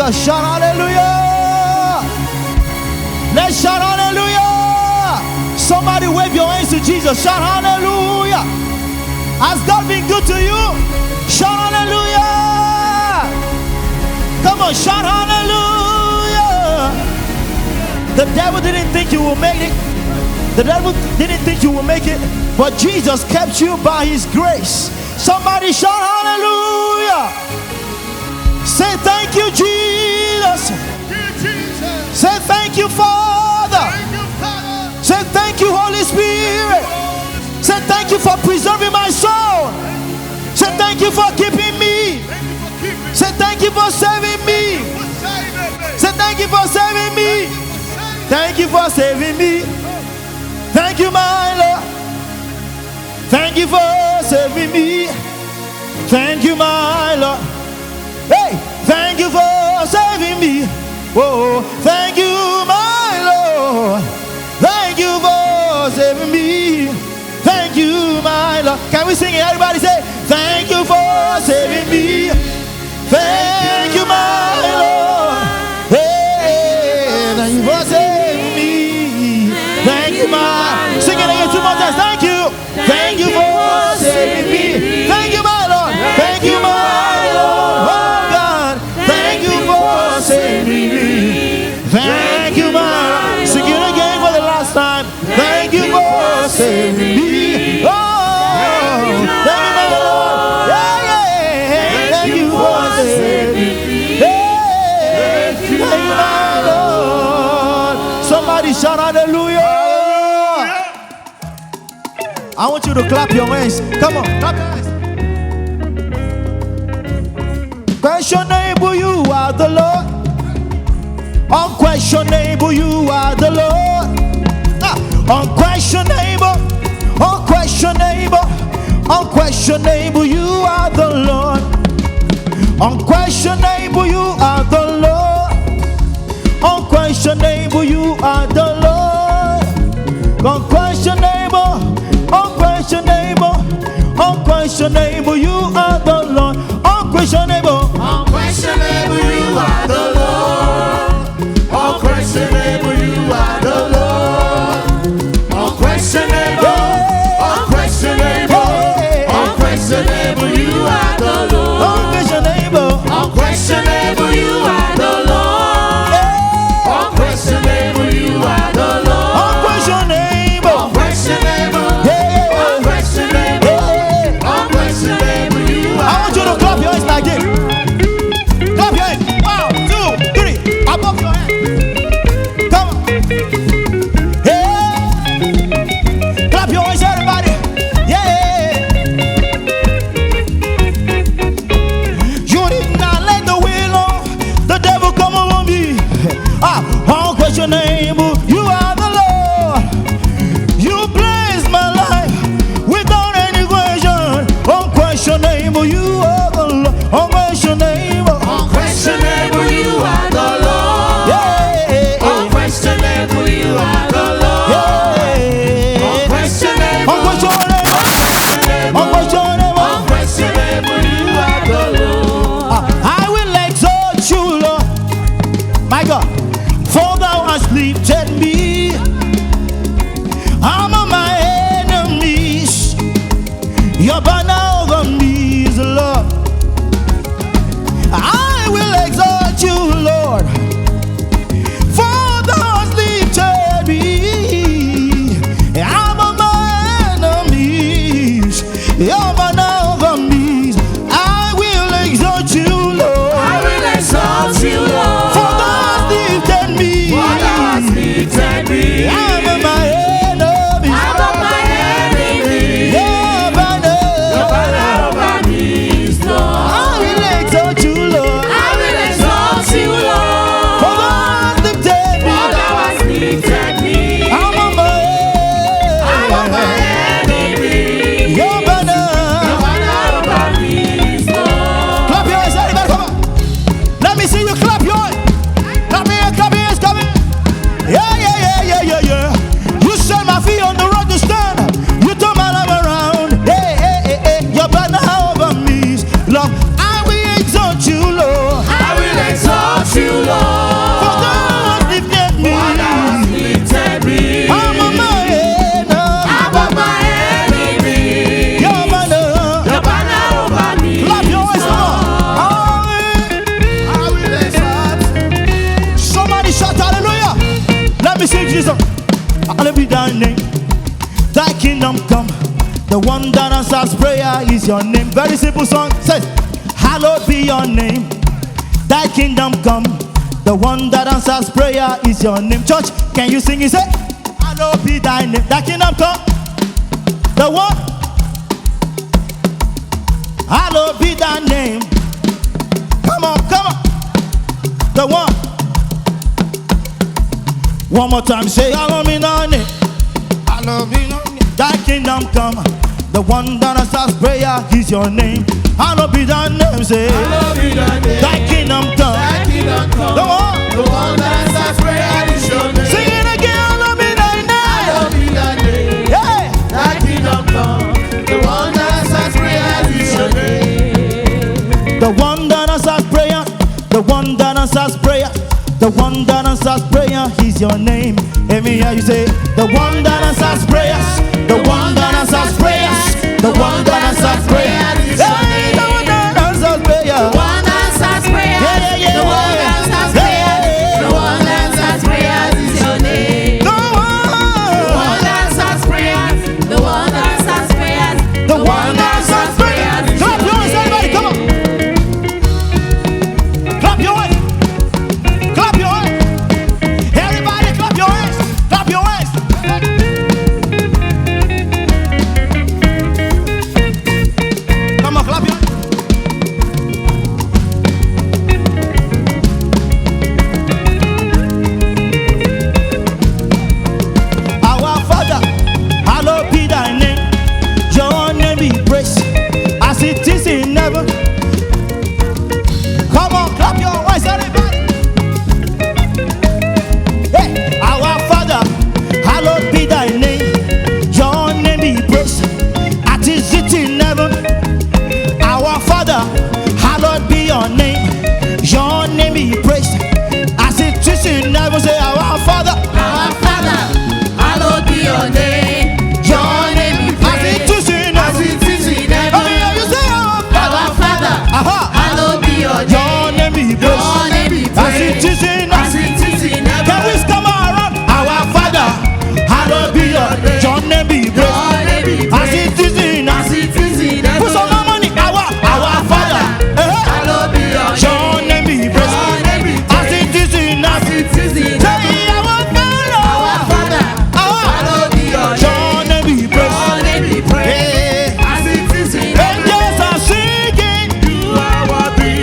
Jesus. Shout hallelujah. Let's shout hallelujah. Somebody wave your hands to Jesus. Shout hallelujah. Has God been good to you? Shout hallelujah. Come on, shout hallelujah. The devil didn't think you would make it. The devil didn't think you would make it, but Jesus kept you by his grace. Somebody shout hallelujah. Say thank you, Jesus. Say thank you, Father. Say thank you, Holy Spirit. Say thank you for preserving my soul. Say thank you for keeping me. Say thank you for saving me. Say thank you for saving me. Thank you for saving me. Thank you, my Lord. Thank you for saving me. Thank you, my Lord. Hey, thank you for saving me. Oh, thank you, my Lord. Thank you for saving me. Thank you, my Lord. Can we sing it? Everybody say, thank you for saving me. Thank you, my Lord. Hey, thank you for saving me. Thank you, my. Sing it again 2 more times. Thank you. Thank you for saving me. Thank you, my Lord. Thank you, my Lord. Oh God. Thank you for saving me. Thank you, my. Sing it again for the last time. Thank you for saving me. Oh, thank you, my Lord. Yeah, yeah. Thank you for saving me. Thank you, my Lord. Somebody shout hallelujah. I want you to clap your hands. Come on, clap your hands. Unquestionable, you are the Lord. Unquestionable, you are the Lord. Unquestionable, unquestionable, unquestionable, you are the Lord. Unquestionable, you are the Lord. Unquestionable, you are the Lord. Unquestionable, unquestionable, unquestionable, you are the Lord. Unquestionable, unquestionable, you are the Lord. Unquestionable, you are the Lord. Unquestionable, unquestionable, unquestionable, you are the Lord. unquestionable, Unquestionable, you are the Lord. Unquestionable, you are the Lord. unquestionable, Unquestionable, unquestionable, unquestionable, you I are want you to clap your hands like this. Clap your hands. 1, 2, 3. Above your head. Come on. Hey. Clap your hands, everybody. Yeah. You did not let the will of the devil come over me. Unquestionable, you are the Lord. You blessed my life without any question. Unquestionable, you are the Lord. Unquestionable, unquestionable, you are the Lord. yeah. Unquestionable, you are the Lord. Yeah. Unquestionable, Unquestionable, unquestionable, unquestionable, you are the Lord. I will exalt you, Lord. My God, for thou hast lifted me. I'm on my enemies. Your banner over me is love. I will exalt you, Lord. For thou hast lifted me. I'm on my enemies. Your banner over me. I will exalt you, Lord. I will exalt you, Lord. For thou hast lifted me. For thou hast lifted me. I'm on my enemies. I'm on my enemy. Your banner. Your banner over me is Lord. I will exalt you, Lord. I will exalt you, Lord. For thou hast lifted me. For thou hast lifted me. I'm on my enemy. Your banner. Your banner over me is Lord. Clap your hands, everybody, come on. Let me see you clap your hands. Clap your hands, clap your hands, clap your hands. Yeah. You set my feet on the road to stand. You turn my life around. Hey. Your banner over me is love. I will exalt you, Lord. I will exalt you, Jesus. Hallowed be thy name. Thy kingdom come. The one that answers prayer is your name. Very simple song says, hallowed be your name. Thy kingdom come. The one that answers prayer is your name. Church, can you sing it? Say, hallowed be thy name. Thy kingdom come. The one. Hallowed be thy name. Come on, come on. The one. One more time, say, hallowed be thy name. Hallowed be thy name. Thy kingdom come. The one that answers prayer is your name. Hallowed be thy name, say. Hallowed be thy name. Thy kingdom come. Thy kingdom come. The one. The one that answers prayer is your name. Sing it again, hallowed be thy name. Hallowed be thy name. Yeah. Thy kingdom come. The one that answers prayer is your name. The one that answers prayer. The one that answers prayer. The one that answers prayer is your name. Let me hear you say, the one that answers prayers. The one that answers prayers. The one that answers prayers. Hey, the one that answers prayer. The one that answers prayer. Yeah, yeah, yeah. The one that answers prayer. The one that answers prayer is your name. The one that answers prayer. The one that answers prayer. The one that answers prayer. Clap your hands, everybody, come on. Clap your hands. Clap your hands. Everybody, clap your hands. Clap your hands. Come on, clap your hands. Our Father, hallowed be thy name. Your name be praised as it is in heaven. Come on, clap your hands, everybody. Hey, our Father, hallowed be thy name. Your name be praised as it is in heaven. Our Father, hallowed be your name. Your name be praised as it is in heaven. Say, our Father, Our Father, hallowed be your name. Your name be as it praised. is in As heaven. it is in Let me hear heaven. you say, our Our Father, Aha. hallowed be your Your name. name be Your praised name be as it praised. is in As heaven. it is in Can we heaven. come around? Our Father, hallowed be your name. Your name be Your praised name be as praised. it is in As heaven. it is in Put some heaven. more money. Our Father, Hallowed be your your name be Your praised name be as praised. it is in As heaven. it is in Say, heaven. our Our Father, Father, hallowed be your your name be Your praised. name be praised. Hey. As it is in heaven. Angels are singing, You are worthy.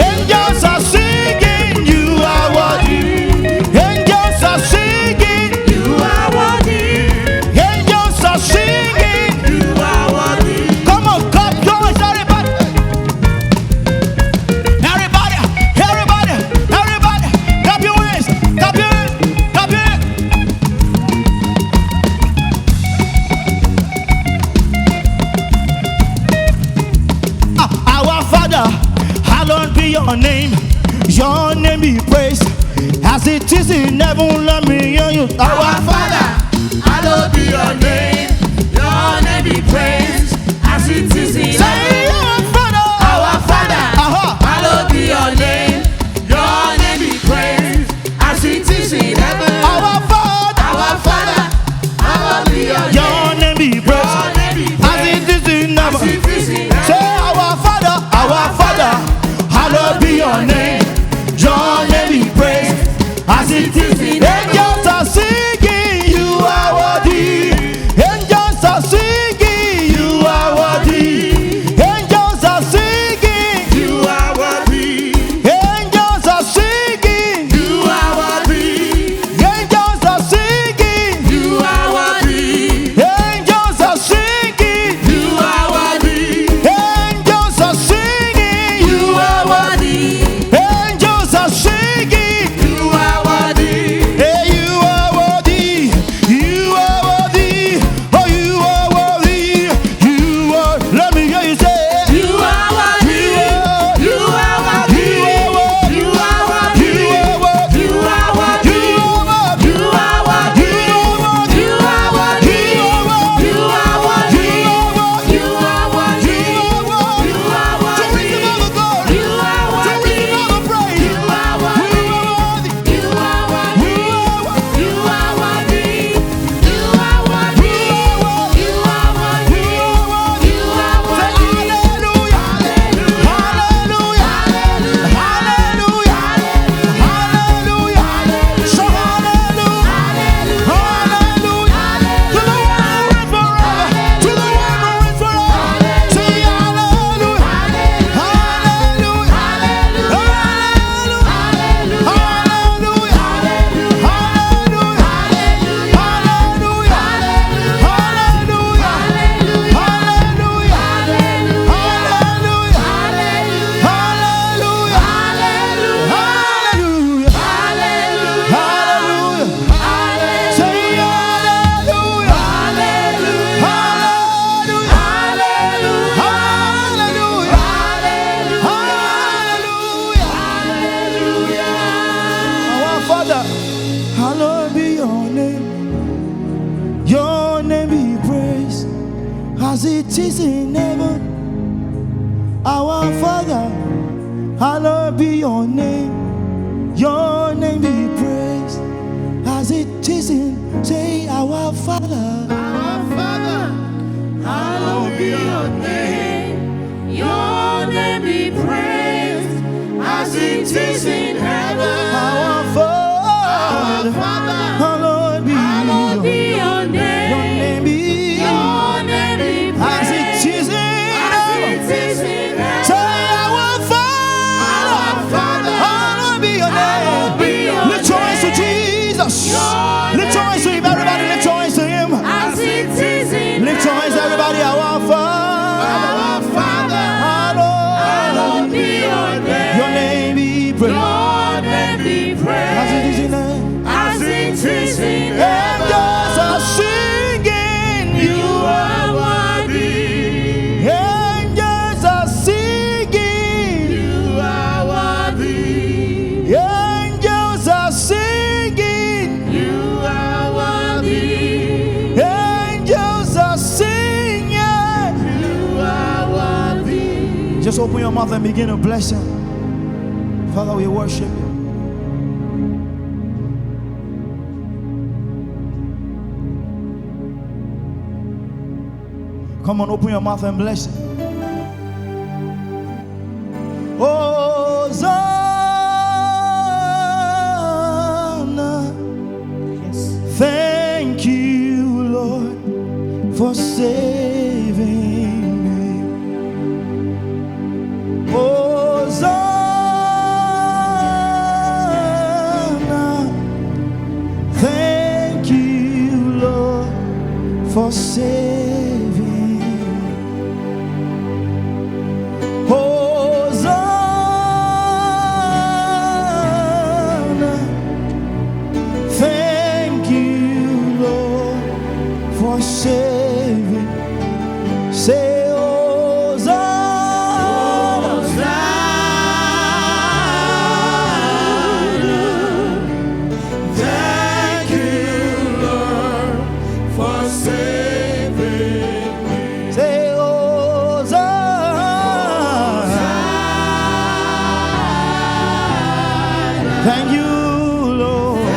angels are singing, you are worthy. Angels are singing, You are worthy. angels are singing. You are worthy. Come on, clap your hands, everybody. Everybody, everybody, everybody, clap your hands, clap your hands, clap your hands. Our Father, hallowed be your name. Your name be praised as it is in heaven. Let me hear you. Our Father, hallowed be your name. Your name be praised. As it is in Say, heaven. our Father. Our Father, Aha. hallowed be your name. Your name be praised. As it is in heaven. Our Father, Our Father, hallowed be your name. your name be Your praised name be as praised. it is in As heaven. it is in Say, heaven. our Father, hallowed be your name. Your name be praised as it is in heaven. Angels are singing, you are worthy. as it is in heaven. Our Father, hallowed be your name. Your name be praised, as it is in, say, our Father. Our Father, hallowed be your name. Your name be praised, as it is in heaven. Our Father, hallowed be your name. your name be, Your name be as praised, it is in as heaven. it is in heaven. Say, our Father, hallowed be your name. Lift your hands to Jesus. Lift your hands to him, everybody. Lift your hands to him. As it is in Lift your hands, everybody. Our Father, hallowed be your name. your name be praised, Your name be praised, as it is in heaven. as it is in Angels are singing, you are worthy. angels are singing, You are worthy. angels are singing, You are worthy. angels are singing. You are worthy. Just open your mouth and begin to bless him. Father, we worship you. Come on, open your mouth and bless him. Hosanna. Yes. Thank you, Lord, for saving me. Hosanna. Thank you, Lord, for saving. Hosanna. Thank you, Lord, for saving. Say, Hosanna. Thank you, Lord, for saving me. Say, Hosanna. Thank you, Lord,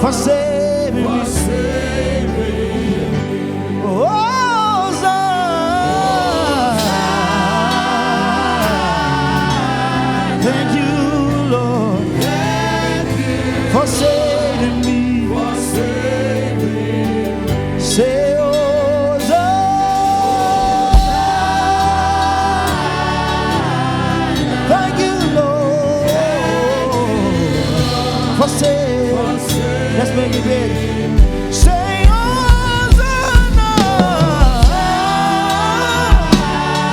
for saving me. Hosanna. Thank you, Lord, for saving me. Say, Hosanna. Thank you, Lord, for saving. Let's make it big. Say, Hosanna.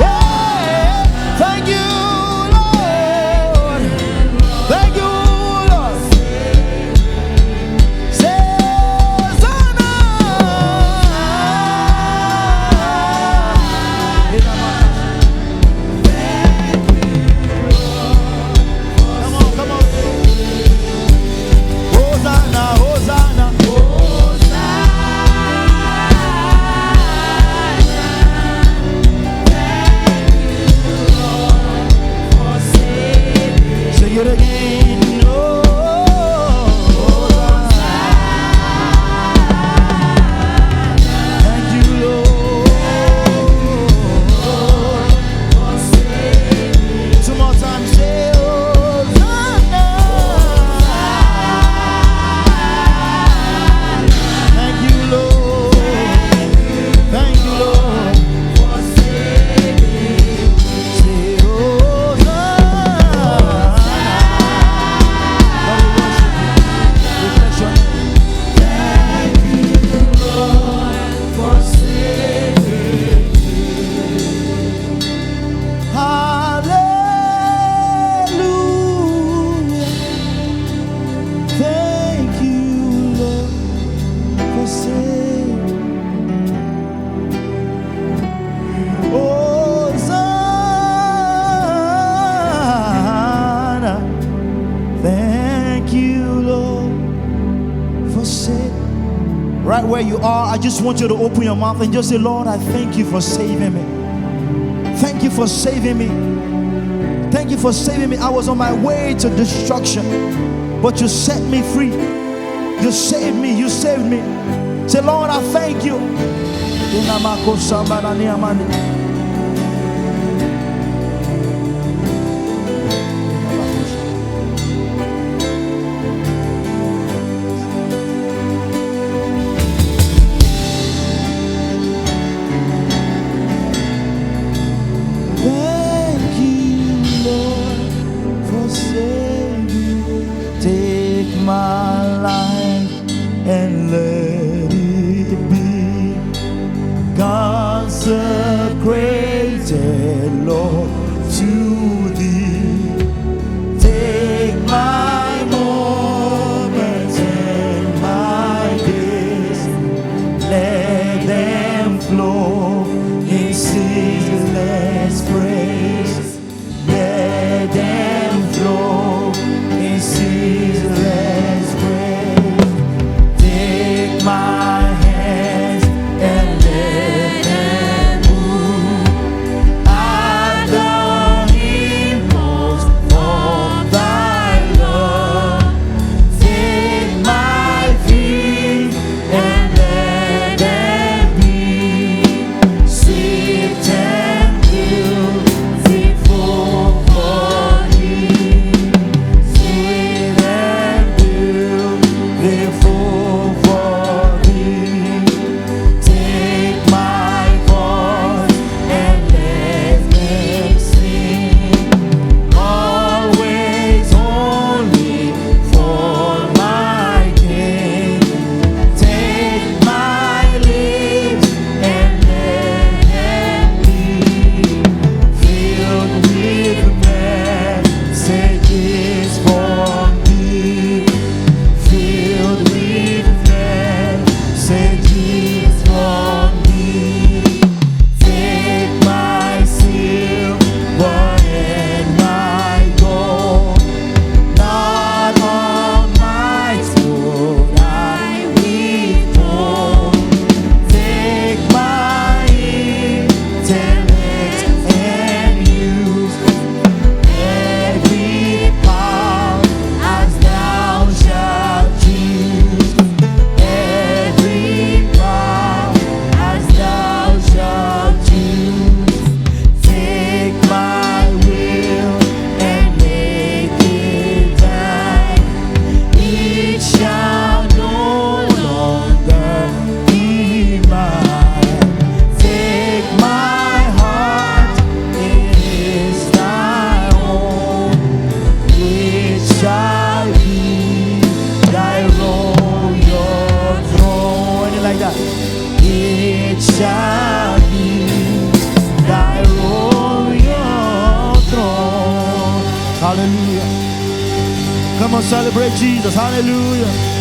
Yeah. Thank you, Lord. Thank you, Lord. Say, Hosanna. Come on, come on. Hosanna, Hosanna. Right where you are, I just want you to open your mouth and just say, Lord, I thank you for saving me. Thank you for saving me. Thank you for saving me. I was on my way to destruction, but you set me free. You saved me. You saved me. Say, Lord, I thank you. My life and let it be consecrated, Lord, to thee. Take my moments and my days, let them flow in ceaseless praise. Let them flow in ceaseless praise. Take my hands and let them move at the impulse of thy love. Take my feet and let them be sweet and beautiful for thee. Sweet and beautiful for thee. Take my voice and let them sing. Always only for my King. Take my lips and let them be filled with messages from thee. Filled with messages from thee. Take my silver and my gold. Not all my would I withhold. Take my intellect and use every power as thou shalt choose. Every power as thou shalt choose. Take my will and make it thine. It shall no longer be mine. Take my heart, it is thy own. It shall be thy royal throne. Anything like that. It shall be thy royal throne. Hallelujah. Come on, celebrate Jesus. Hallelujah.